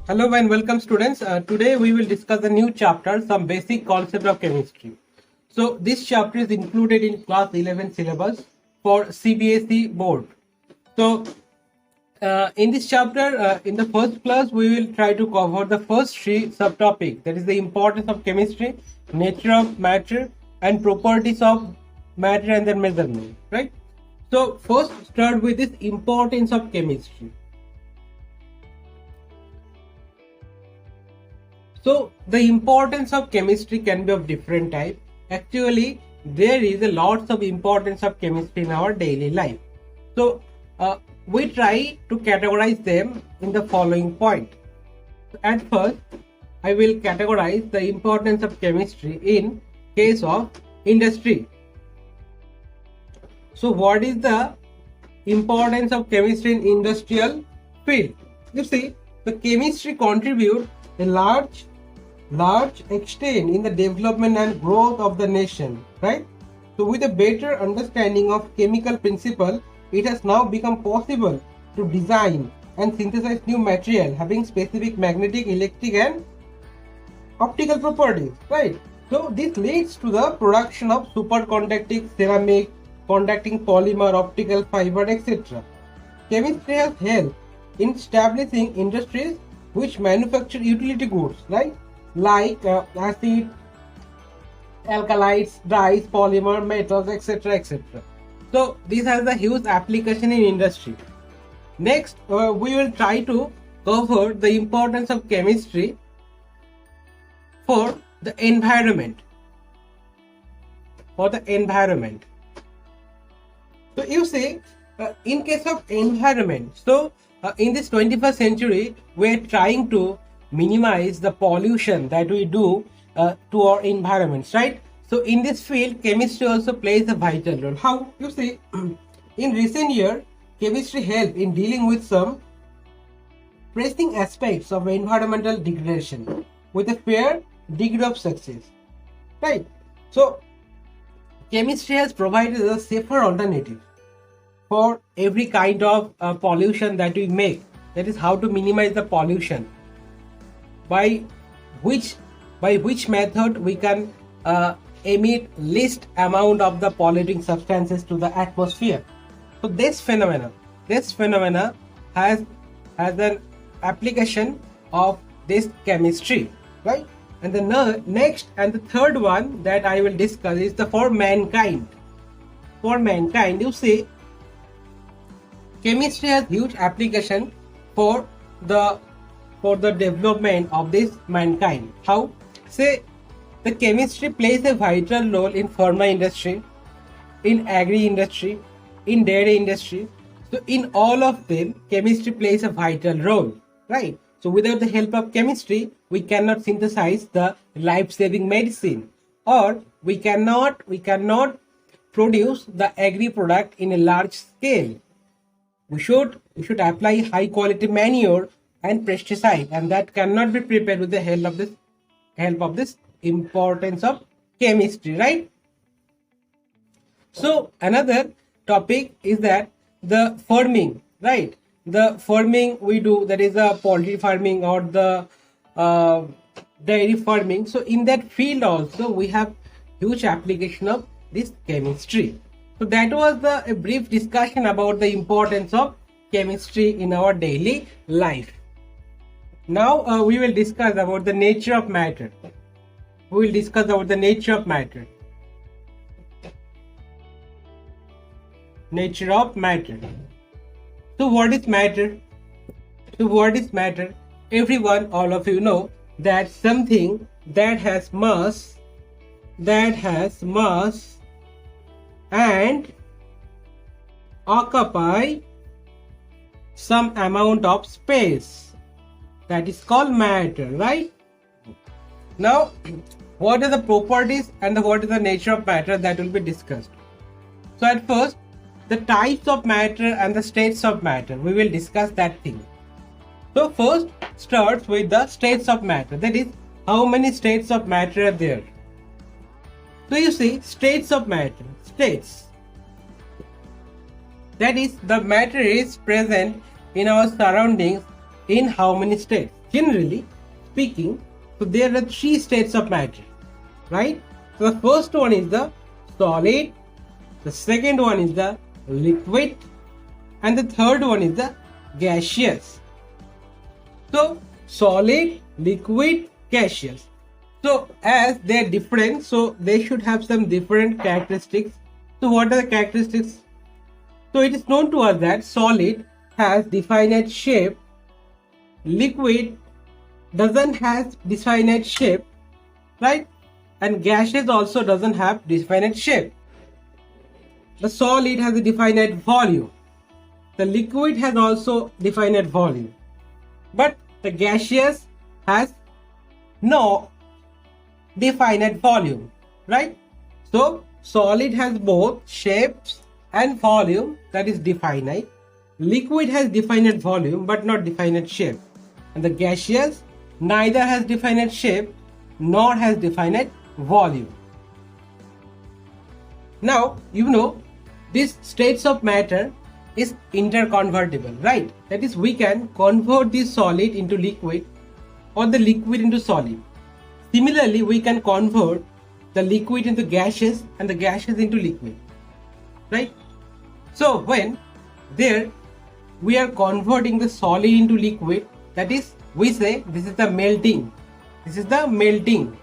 Hello and welcome students. Today we will discuss a new chapter, some basic concept of chemistry. So this chapter is included in class 11 syllabus for CBSE board. So in this chapter, in the first class, we will try to cover the first three subtopics. That is the importance of chemistry, nature of matter, and properties of matter and their measurement. Right. So first start with this importance of chemistry. So the importance of chemistry can be of different type. Actually, there is a lots of importance of chemistry in our daily life. So we try to categorize them in the following point. At first, I will categorize the importance of chemistry in case of industry. So what is the importance of chemistry in industrial field? You see, the chemistry contribute a large extent in the development and growth of the nation, right? So with a better understanding of chemical principle, it has now become possible to design and synthesize new material having specific magnetic, electric and optical properties, right? So this leads to the production of superconducting ceramic, conducting polymer, optical fiber, etc. Chemistry has helped in establishing industries which manufacture utility goods, right? Like acid, alkalides, dyes, polymer, metals, etc. etc. So this has a huge application in industry. Next, we will try to cover the importance of chemistry for the environment. For the environment. So you see, in case of environment, so in this 21st century, we are trying to minimize the pollution that we do to our environments, right? So in this field, chemistry also plays a vital role. How? You see, in recent years, chemistry helped in dealing with some pressing aspects of environmental degradation with a fair degree of success, right? So chemistry has provided a safer alternative for every kind of pollution that we make. That is how to minimize the pollution. By which method we can emit least amount of the polluting substances to the atmosphere. So this phenomena has an application of this chemistry, right? And the next and the third one that I will discuss is the for mankind. For mankind, you see, chemistry has huge application for the development of this mankind. How? Say, the chemistry plays a vital role in pharma industry, in agri industry, in dairy industry. So in all of them, chemistry plays a vital role, right? So without the help of chemistry, we cannot synthesize the life-saving medicine, or we cannot produce the agri product in a large scale. We should apply high quality manure and pesticide, and that cannot be prepared with the help of this importance of chemistry, right? So another topic is that the farming, right? The farming we do, that is the poultry farming or the dairy farming. So in that field also we have huge application of this chemistry. So that was a brief discussion about the importance of chemistry in our daily life. Now we will discuss about the nature of matter. We will discuss about the nature of matter. Nature of matter. So what is matter? So what is matter? Everyone, all of you know that something that has mass and occupy some amount of space, that is called matter, right? Now, what are the properties and what is the nature of matter, that will be discussed. So at first, the types of matter and the states of matter, we will discuss that thing. So first starts with the states of matter, that is how many states of matter are there. So you see, states of matter, states, that is the matter is present in our surroundings in how many states? generally speaking, so there are three states of matter, right? So the first one is the solid, the second one is the liquid, and the third one is the gaseous. So solid, liquid, gaseous. So as they are different, so they should have some different characteristics. So what are the characteristics? So it is known to us that solid has definite shape, liquid doesn't have definite shape, right? And gaseous also doesn't have definite shape. The solid has a definite volume. The liquid has also definite volume. But the gaseous has no definite volume, right? So solid has both shapes and volume, that is definite. Liquid has definite volume but not definite shape. And the gaseous neither has definite shape nor has definite volume. Now you know these states of matter is interconvertible, right? That is, we can convert the solid into liquid or the liquid into solid. Similarly, we can convert the liquid into gaseous and the gaseous into liquid, right? So when there we are converting the solid into liquid, that is, we say this is the melting. This is the melting.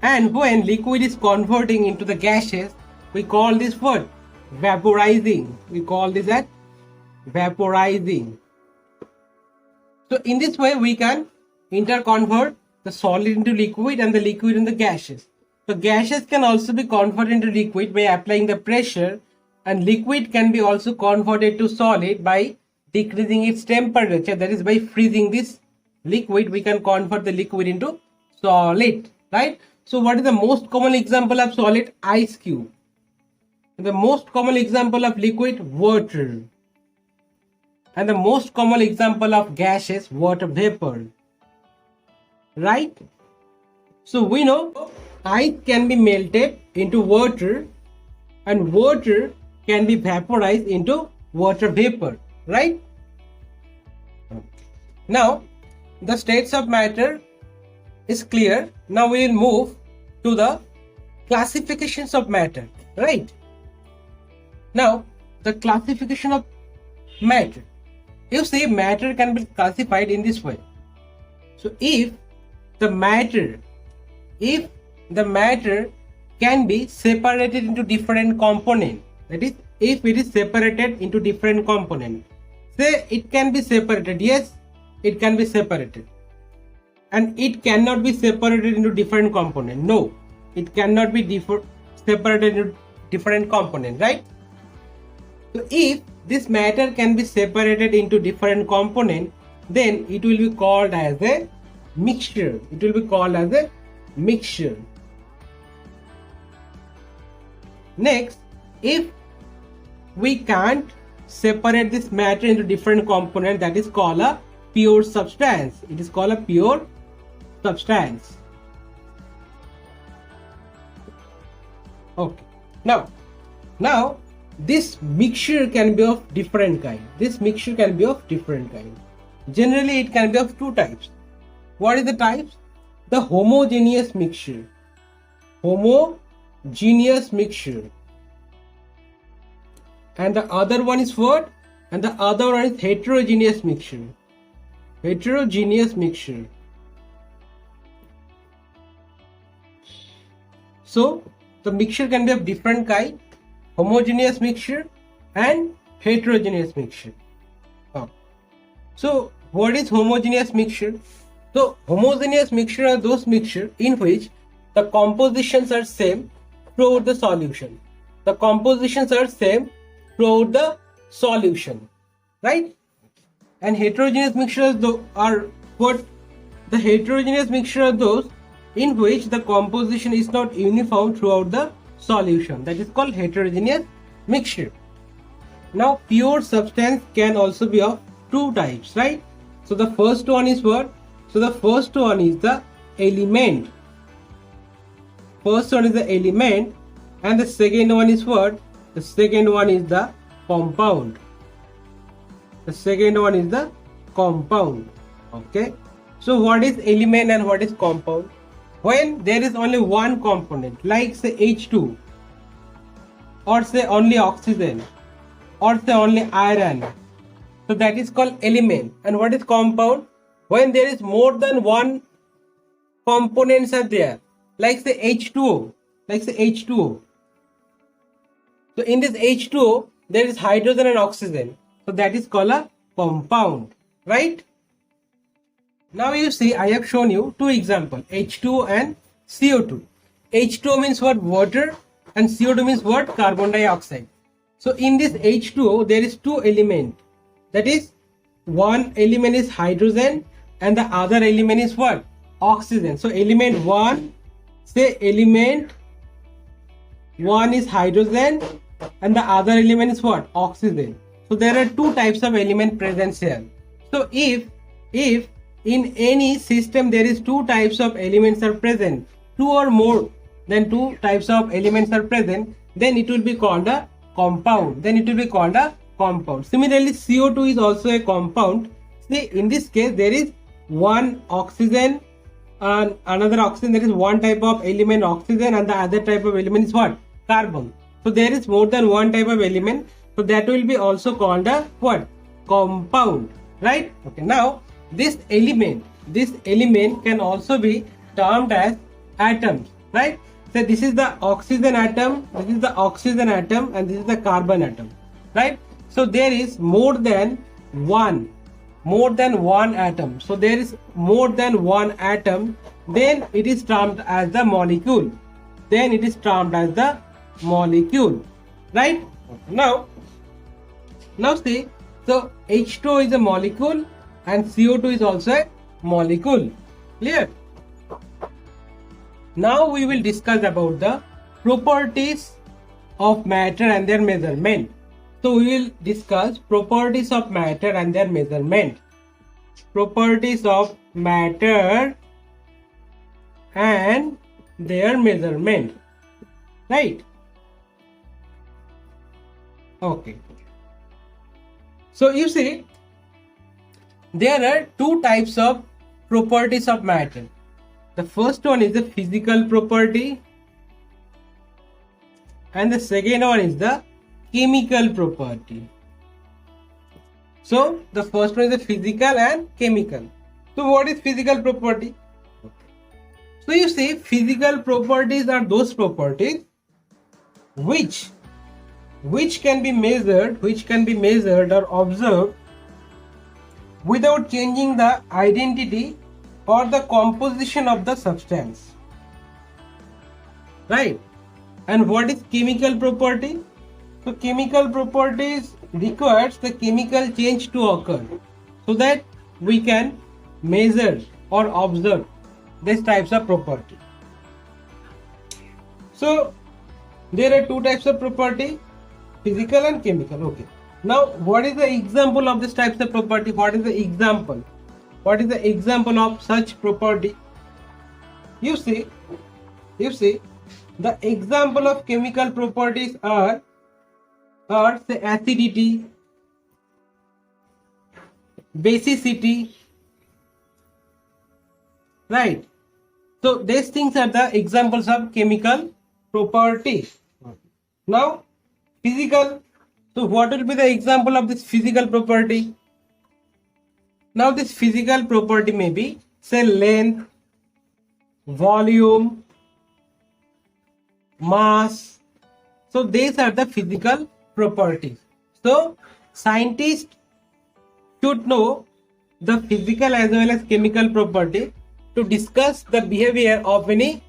And when liquid is converting into the gaseous, we call this what? Vaporizing. We call this as vaporizing. So in this way we can interconvert the solid into liquid and the liquid into gaseous. So gaseous can also be converted into liquid by applying the pressure, and liquid can be also converted to solid by decreasing its temperature, that is by freezing this liquid we can convert the liquid into solid, right? So what is the most common example of solid? Ice cube. The most common example of liquid? Water. And the most common example of gas is water vapor, right? So we know ice can be melted into water and water can be vaporized into water vapor, right? Now the states of matter is clear. Now we will move to the classifications of matter, right? Now the classification of matter. You see, matter can be classified in this way. So if the matter can be separated into different components, that is, if it is separated into different components, say it can be separated, yes, it can be separated, and it cannot be separated into different components, no, it cannot be separated into different components, right? So if this matter can be separated into different components, then it will be called as a mixture. It will be called as a mixture. Next, if we can't separate this matter into different components, that is called a pure substance. It is called a pure substance. Okay. Now this mixture can be of different kind. This mixture can be of different kind. Generally, it can be of two types. What is the types? The homogeneous mixture. Homogeneous mixture. And the other one is what? And the other one is heterogeneous mixture. Heterogeneous mixture. So the mixture can be of different kind. Homogeneous mixture and heterogeneous mixture. So what is homogeneous mixture? So homogeneous mixture are those mixture in which the compositions are same throughout the solution. The compositions are same throughout the solution, right? And heterogeneous mixtures are what? The heterogeneous mixture are those in which the composition is not uniform throughout the solution. That is called heterogeneous mixture. Now pure substance can also be of two types, right? So the first one is what? So the first one is the element. First one is the element, and the second one is what? The second one is the compound. The second one is the compound. Okay, so what is element and what is compound? When there is only one component, like say H2, or say only oxygen, or say only iron, so that is called element. And what is compound? When there is more than one components are there, like say H2O, like say H2O. So in this H2O, there is hydrogen and oxygen. So that is called a compound, right? Now you see, I have shown you two examples, H2O and CO2. H2O means what? Water, and CO2 means what? Carbon dioxide. So in this H2O, there is two elements. That is, one element is hydrogen and the other element is what? Oxygen. So element 1, say element 1 is hydrogen and the other element is what? Oxygen. So there are two types of element present here. So if in any system there is two types of elements are present, two or more than two types of elements are present, then it will be called a compound. Similarly, CO2 is also a compound. See, in this case there is one oxygen and another oxygen. There is one type of element oxygen and the other type of element is what? Carbon. So there is more than one type of element. So that will be also called a what? Compound, right? Okay, now this element can also be termed as atoms, right? So this is the oxygen atom, this is the oxygen atom, and this is the carbon atom, right? So there is more than one atom. So there is more than one atom, then it is termed as the molecule. Right? Now see, so H2O is a molecule and CO2 is also a molecule. Clear? Now we will discuss about the properties of matter and their measurement. So we will discuss properties of matter and their measurement. Properties of matter and their measurement. Right? Okay. So you see, there are two types of properties of matter. The first one is the physical property and the second one is the chemical property. So the first one is the physical and chemical. So what is physical property? So you see, physical properties are those properties which can be measured or observed without changing the identity or the composition of the substance, right? And what is chemical property? So chemical properties requires the chemical change to occur so that we can measure or observe these types of property. So there are two types of property, physical and chemical. Okay. Now what is the example of these types of property? What is the example? What is the example of such property? You see, the example of chemical properties are say acidity, basicity, right? So these things are the examples of chemical properties. Now physical. So what will be the example of this physical property? Now this physical property may be say length, volume, mass. So these are the physical properties. So scientists should know the physical as well as chemical property to discuss the behavior of any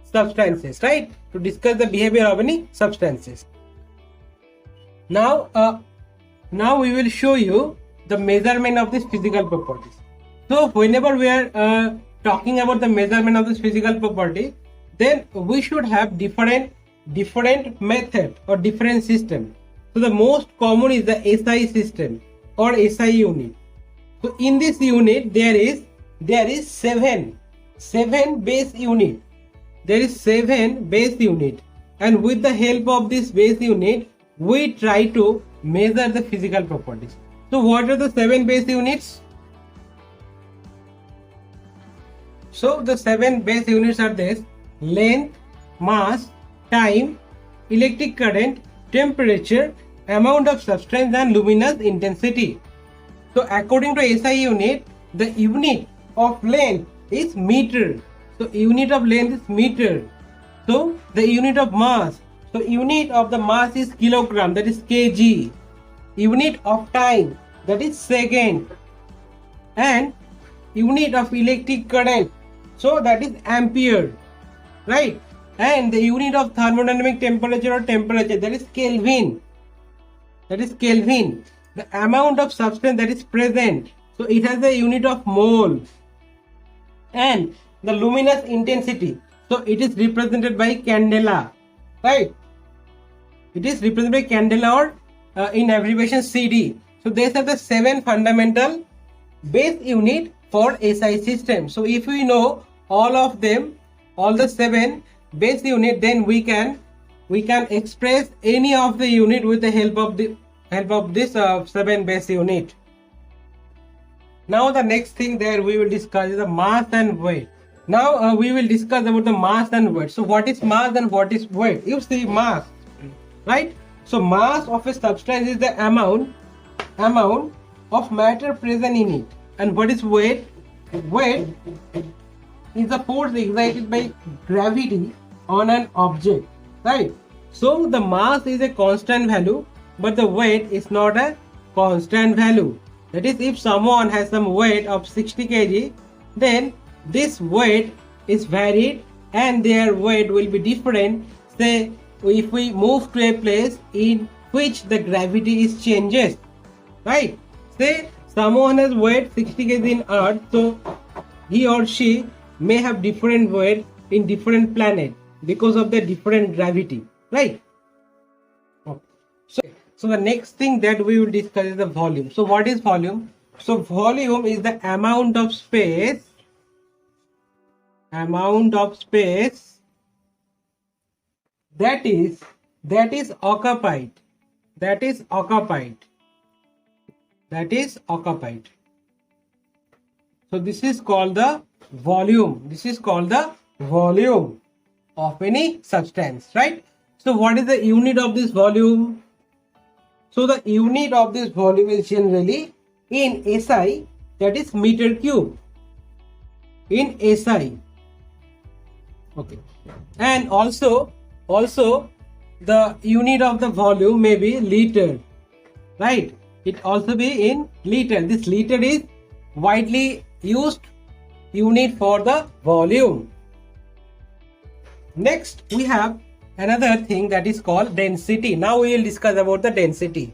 substances, right? To discuss the behavior of any substances. Now we will show you the measurement of these physical properties. So whenever we are talking about the measurement of this physical property, then we should have different method or different system. So the most common is the SI system or SI unit. So in this unit there is seven base unit. There is 7 base unit, and with the help of this base unit we try to measure the physical properties. So what are the 7 base units? So the 7 base units are this: length, mass, time, electric current, temperature, amount of substance, and luminous intensity. So according to SI unit, the unit of length is meter. So unit of length is meter. So the unit of mass, so unit of the mass is kilogram, that is kg. Unit of time, that is second. And unit of electric current, so that is ampere, right? And the unit of thermodynamic temperature or temperature, that is Kelvin. That is Kelvin. The amount of substance that is present, so it has a unit of mole. And the luminous intensity, so it is represented by candela, right? It is represented by candela, or in abbreviation CD. So these are the 7 fundamental base unit for SI system. So if we know all of them, all the 7 base unit, then we can express any of the unit with the help of this 7 base unit. Now the next thing that we will discuss is the mass and weight. Now we will discuss about the mass and weight. So what is mass and what is weight? You see mass, right? So mass of a substance is the amount of matter present in it. And what is weight? Weight is the force exerted by gravity on an object, right? So the mass is a constant value, but the weight is not a constant value. That is, if someone has some weight of 60 kg, then this weight is varied and their weight will be different. Say if we move to a place in which the gravity is changes, right? Say someone has weight 60 kg in earth, so he or she may have different weight in different planet because of the different gravity, right? So the next thing that we will discuss is the volume. So what is volume? So volume is the amount of space that is occupied. So this is called the volume. This is called the volume of any substance, right? So what is the unit of this volume? So the unit of this volume is generally in SI, that is meter cube. In SI, okay. And also the unit of the volume may be liter, right? It also be in liter. This liter is widely used unit for the volume. Next we have another thing that is called density. Now we will discuss about the density.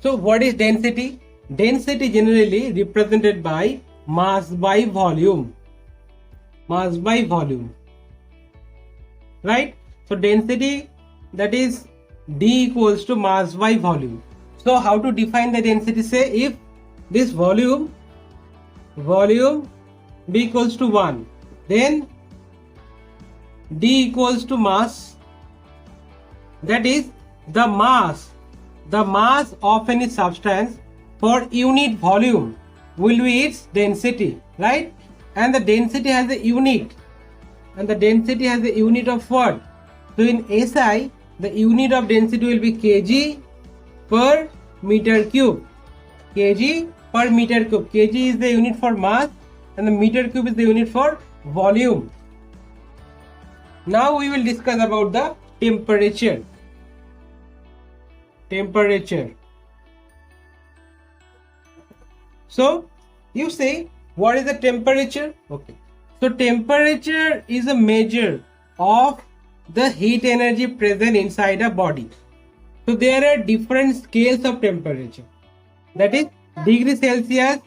So what is density? Density generally represented by mass by volume. Mass by volume, right? So density, that is D equals to mass by volume. So how to define the density? Say if this volume B equals to 1, then D equals to mass, that is the mass of any substance for unit volume will be its density, right? And the density has a unit, and the density has a unit of what? So in SI, the unit of density will be kg per meter cube. Kg per meter cube. Kg is the unit for mass and the meter cube is the unit for volume. Now we will discuss about the temperature. So you say, what is the temperature? Okay. So temperature is a measure of the heat energy present inside a body. So there are different scales of temperature. That is degree Celsius,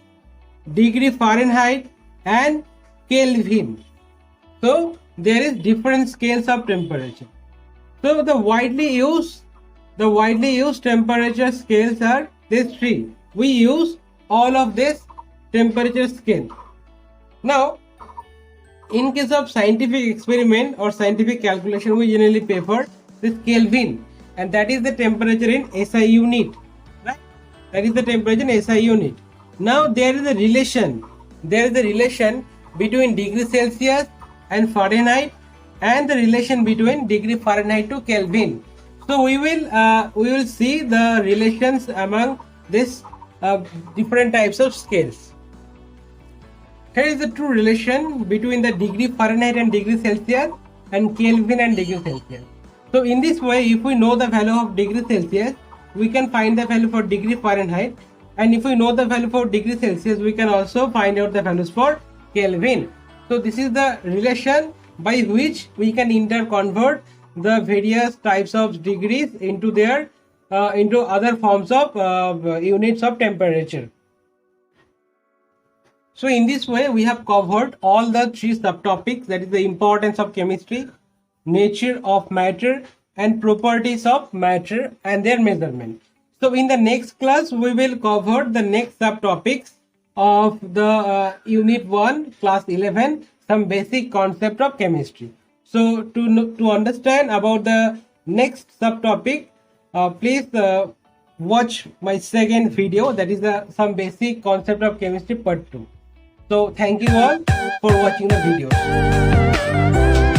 degree Fahrenheit and Kelvin. So there is different scales of temperature. So the widely used temperature scales are these 3. We use all of this temperature scale. Now in case of scientific experiment or scientific calculation, we generally prefer this Kelvin. and that is the temperature in SI unit, right? That is the temperature in SI unit. Now there is a relation. There is a relation between degree Celsius and Fahrenheit, and the relation between degree Fahrenheit to Kelvin. So we will see the relations among this different types of scales. Here is the true relation between the degree Fahrenheit and degree Celsius and Kelvin and degree Celsius. So in this way, if we know the value of degree Celsius, we can find the value for degree Fahrenheit, and if we know the value for degree Celsius, we can also find out the values for Kelvin. So this is the relation by which we can interconvert the various types of degrees into their into other forms of units of temperature. So in this way, we have covered all the three subtopics, that is the importance of chemistry, nature of matter, and properties of matter and their measurement. So in the next class, we will cover the next subtopics of the unit 1, class 11, some basic concept of chemistry. So to understand about the next subtopic, please watch my second video, that is some basic concept of chemistry part 2. So thank you all for watching the videos.